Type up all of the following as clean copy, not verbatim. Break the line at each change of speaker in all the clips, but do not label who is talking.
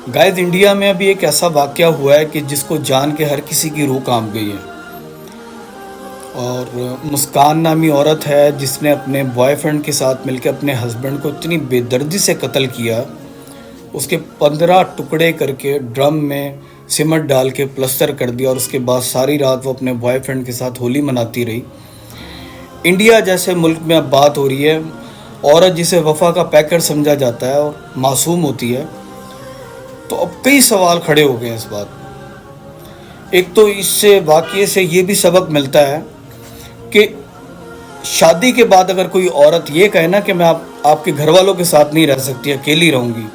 Guys, India में अभी एक ऐसा वाक़या हुआ है कि जिसको जान के हर किसी की रूह कांप गई है। और मुस्कान नामी औरत है जिसने अपने बॉयफ्रेंड के साथ मिलकर अपने हस्बैंड को इतनी बेदर्दी से कत्ल किया, उसके 15 टुकड़े करके ड्रम में सीमेंट डाल के प्लास्टर कर दिया और उसके बाद सारी रात वो अपने बॉयफ्रेंड के साथ होली मनाती रही। इंडिया जैसे मुल्क में अब बात हो रही है, औरत जिसे वफ़ा का पैकेट समझा जाता है और मासूम होती है, तो अब कई सवाल खड़े हो गए हैं इस बात। एक तो इससे वाक़ये से ये भी सबक मिलता है कि शादी के बाद अगर कोई औरत ये कहे ना कि मैं आपके घर वालों के साथ नहीं रह सकती, अकेली रहूँगी,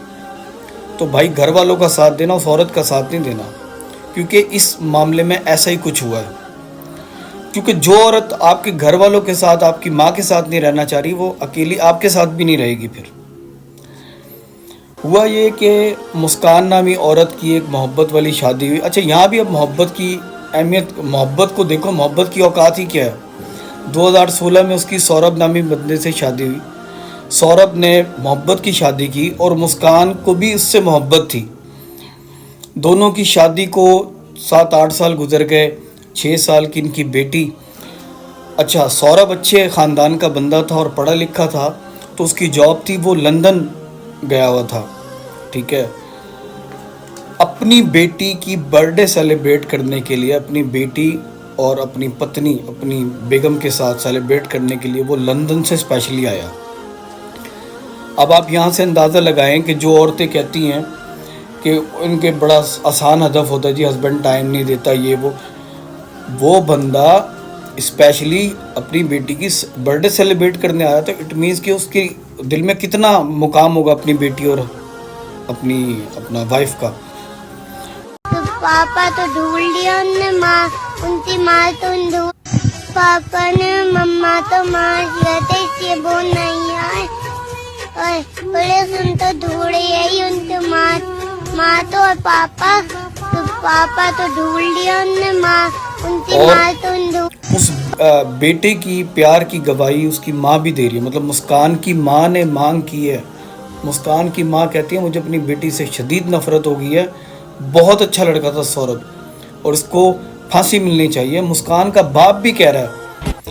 तो भाई घर वालों का साथ देना, उस औरत का साथ नहीं देना। क्योंकि इस मामले में ऐसा ही कुछ हुआ है। क्योंकि जो औरत आपके घर वालों के साथ, आपकी माँ के साथ नहीं रहना चाह रही, वो अकेली आपके साथ भी नहीं रहेगी। फिर हुआ ये कि मुस्कान नामी औरत की एक मोहब्बत वाली शादी हुई। अच्छा, यहाँ भी अब मोहब्बत की अहमियत, मोहब्बत को देखो, मोहब्बत की औकात ही क्या है। 2016 में उसकी सौरभ नामी बंदे से शादी हुई। सौरभ ने मोहब्बत की शादी की और मुस्कान को भी उससे मोहब्बत थी। दोनों की शादी को 7-8 साल गुजर गए। 6 साल की इनकी बेटी। अच्छा, सौरभ अच्छे ख़ानदान का बंदा था और पढ़ा लिखा था, तो उसकी जॉब थी, वो लंदन गया हुआ था। ठीक है, अपनी बेटी की बर्थडे सेलिब्रेट करने के लिए, अपनी बेटी और अपनी पत्नी, अपनी बेगम के साथ सेलिब्रेट करने के लिए वो लंदन से स्पेशली आया। अब आप यहाँ से अंदाज़ा लगाएं कि जो औरतें कहती हैं कि इनके बड़ा आसान हदफ होता है, जी हस्बैंड टाइम नहीं देता, ये वो बंदा स्पेशली अपनी बेटी की बर्थडे सेलिब्रेट करने आया, तो इट मीन्स कि उसके दिल में कितना मुकाम होगा अपनी बेटी और अपना वाइफ का।
तो पापा तो ढूंढ लिया उनने, माँ उनकी माँ तो ढूंढ, पापा ने मम्मा तो माँ कहते कि वो नहीं आए, और बड़े सुन तो ढूंढे यही उनके माँ तो, और पापा तो ढूंढ लिया उनने, माँ उनकी माँ तो ढूंढ।
उस बेटे की प्यार की गवाही उसकी माँ भी दे रही है। मतलब मुस्कान की माँ ने मांग की है। मुस्कान की माँ कहती है मुझे अपनी बेटी से शदीद नफरत हो गई है, बहुत अच्छा लड़का था सौरभ और इसको फांसी मिलनी चाहिए। मुस्कान का बाप भी कह रहा है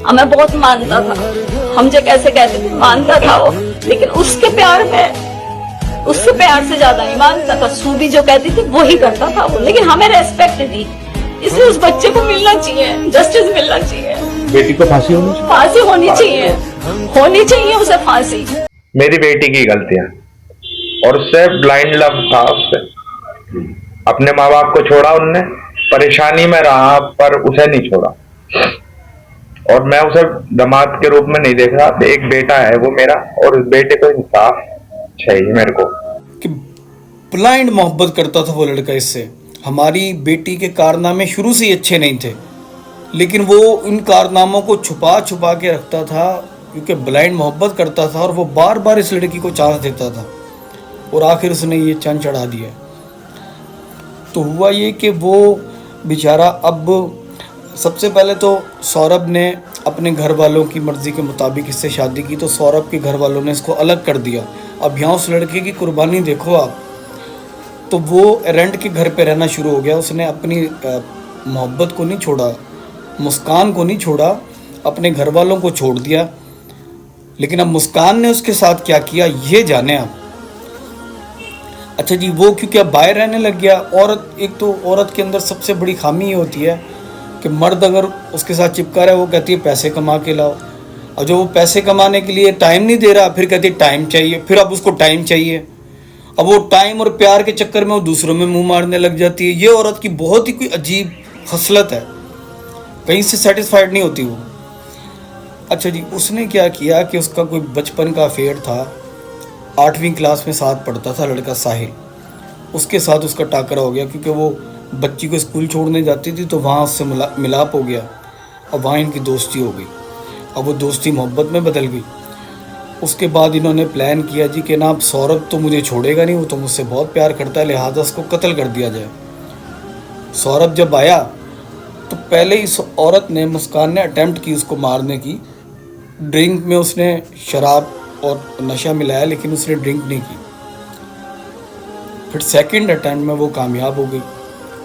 हमें बहुत मानता था, हम जो कैसे कहते थे मानता था वो, लेकिन उसके प्यार में, उससे प्यार से ज्यादा नहीं मानता था। सूबी जो कहती थी वो ही करता था वो, लेकिन हमें रेस्पेक्ट दी। इसलिए उस बच्चे को मिलना चाहिए, जस्टिस मिलना चाहिए।
बेटी को फांसी
होनी चाहिए उसे फांसी।
मेरी बेटी की गलतियां और उससे ब्लाइंड लव था। उससे अपने माँ बाप को छोड़ा, उनने परेशानी में रहा पर उसे नहीं छोड़ा। और मैं उसे दामाद के रूप में नहीं देख रहा। एक बेटा है वो मेरा, और उस बेटे को इंसाफ चाहिए मेरे को।
कि ब्लाइंड मोहब्बत करता था वो लड़का इससे। हमारी बेटी के कारनामे शुरू से ही अच्छे नहीं थे, लेकिन वो उन कारनामों को छुपा छुपा के रखता था क्योंकि ब्लाइंड मोहब्बत करता था और वो बार बार इस लड़की को चांस देता था और आखिर उसने ये चंद चढ़ा दिया। तो हुआ ये कि वो बेचारा, अब सबसे पहले तो सौरभ ने अपने घर वालों की मर्ज़ी के मुताबिक इससे शादी की, तो सौरभ के घर वालों ने इसको अलग कर दिया। अब यहाँ उस लड़के की कुर्बानी देखो आप। तो वो रेंट के घर पे रहना शुरू हो गया। उसने अपनी मोहब्बत को नहीं छोड़ा, मुस्कान को नहीं छोड़ा, अपने घर वालों को छोड़ दिया। लेकिन अब मुस्कान ने उसके साथ क्या किया ये जाने आप। अच्छा जी, वो क्योंकि अब बाहर रहने लग गया। औरत, एक तो औरत के अंदर सबसे बड़ी खामी ये होती है कि मर्द अगर उसके साथ चिपका रहा है, वो कहती है पैसे कमा के लाओ, और जो वो पैसे कमाने के लिए टाइम नहीं दे रहा, फिर कहती है टाइम चाहिए, फिर अब उसको टाइम चाहिए। अब वो टाइम और प्यार के चक्कर में वो दूसरों में मुंह मारने लग जाती है। ये औरत की बहुत ही कोई अजीब खसलत है, कहीं से सेटिस्फाइड नहीं होती वो। अच्छा जी, उसने क्या किया कि उसका कोई बचपन का अफेयर था, 8वीं क्लास में साथ पढ़ता था लड़का साहिल, उसके साथ उसका टाकरा हो गया क्योंकि वो बच्ची को स्कूल छोड़ने जाती थी, तो वहाँ उससे मिलाप हो गया। अब वहाँ इनकी दोस्ती हो गई। अब वो दोस्ती मोहब्बत में बदल गई। उसके बाद इन्होंने प्लान किया जी कि ना, अब सौरभ तो मुझे छोड़ेगा नहीं, वो तो मुझसे बहुत प्यार करता है, लिहाजा उसको कत्ल कर दिया जाए। सौरभ जब आया तो पहले ही औरत ने, मुस्कान ने अटेम्प्ट की उसको मारने की। ड्रिंक में उसने शराब और नशा मिलाया, लेकिन उसने ड्रिंक नहीं की। फिर सेकंड अटेम्प्ट में वो कामयाब हो गई।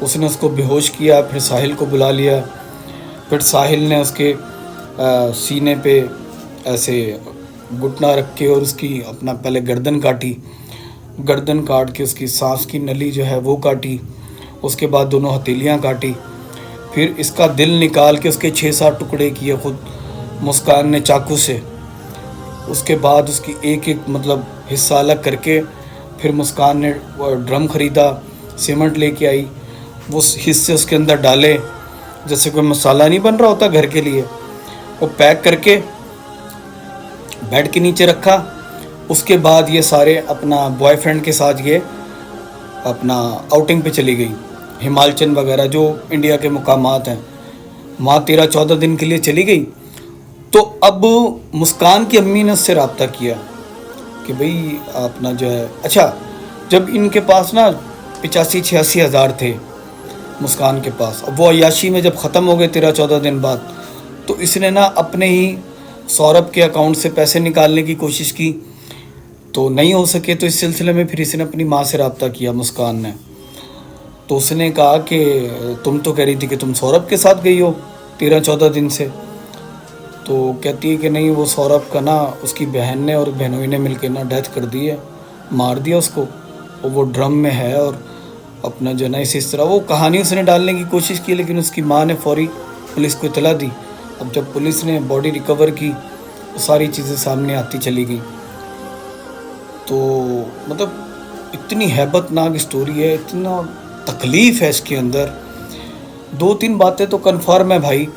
उसने उसको बेहोश किया, फिर साहिल को बुला लिया, फिर साहिल ने उसके सीने पे ऐसे घुटना रख के और उसकी अपना पहले गर्दन काटी, गर्दन काट के उसकी सांस की नली जो है वो काटी, उसके बाद दोनों हथेलियाँ काटी, फिर इसका दिल निकाल के उसके 6-7 टुकड़े किए खुद मुस्कान ने चाकू से। उसके बाद उसकी एक एक मतलब हिस्सा अलग करके फिर मुस्कान ने ड्रम ख़रीदा, सीमेंट लेके आई, वो हिस्से उसके अंदर डाले, जैसे कोई मसाला नहीं बन रहा होता घर के लिए, वो पैक करके बेड के नीचे रखा। उसके बाद ये सारे अपना बॉयफ्रेंड के साथ ये अपना आउटिंग पे चली गई, हिमाचल वगैरह जो इंडिया के मुकामात हैं, वहाँ 13-14 दिन के लिए चली गई। तो अब मुस्कान की अम्मी ने उससे रब्ता किया कि भाई अपना जो है, अच्छा जब इनके पास ना 85-86 हज़ार थे मुस्कान के पास, अब वो अय्याशी में जब ख़त्म हो गए 13-14 दिन बाद, तो इसने ना अपने ही सौरभ के अकाउंट से पैसे निकालने की कोशिश की, तो नहीं हो सके। तो इस सिलसिले में फिर इसने अपनी माँ से रब्ता किया मुस्कान ने। तो उसने कहा कि तुम तो कह रही थी कि तुम सौरभ के साथ गई हो 13-14 दिन से। तो कहती है कि नहीं, वो सौरभ का ना उसकी बहन ने और बहनोई ने मिलकर ना डेथ कर दी है, मार दिया उसको, और वो ड्रम में है। और अपना जो ना इस तरह वो कहानी उसने डालने की कोशिश की, लेकिन उसकी माँ ने फौरी पुलिस को इतला दी। अब जब पुलिस ने बॉडी रिकवर की तो सारी चीज़ें सामने आती चली गई। तो मतलब इतनी हैबतनाक स्टोरी है, इतना तकलीफ़ है इसके अंदर। 2-3 बातें तो कन्फर्म है भाई,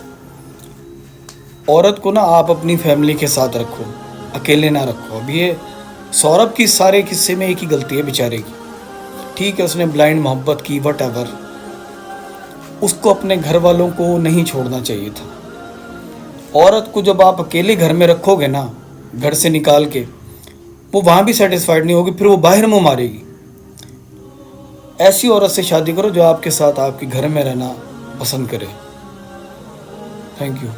औरत को ना आप अपनी फैमिली के साथ रखो, अकेले ना रखो। अब ये सौरभ की सारे किस्से में एक ही गलती है बेचारे की, ठीक है उसने ब्लाइंड मोहब्बत की, वट एवर, उसको अपने घर वालों को नहीं छोड़ना चाहिए था। औरत को जब आप अकेले घर में रखोगे ना, घर से निकाल के, वो वहाँ भी सेटिस्फाइड नहीं होगी, फिर वो बाहर मुँह मारेगी। ऐसी औरत से शादी करो जो आपके साथ आपके घर में रहना पसंद करे। Thank you.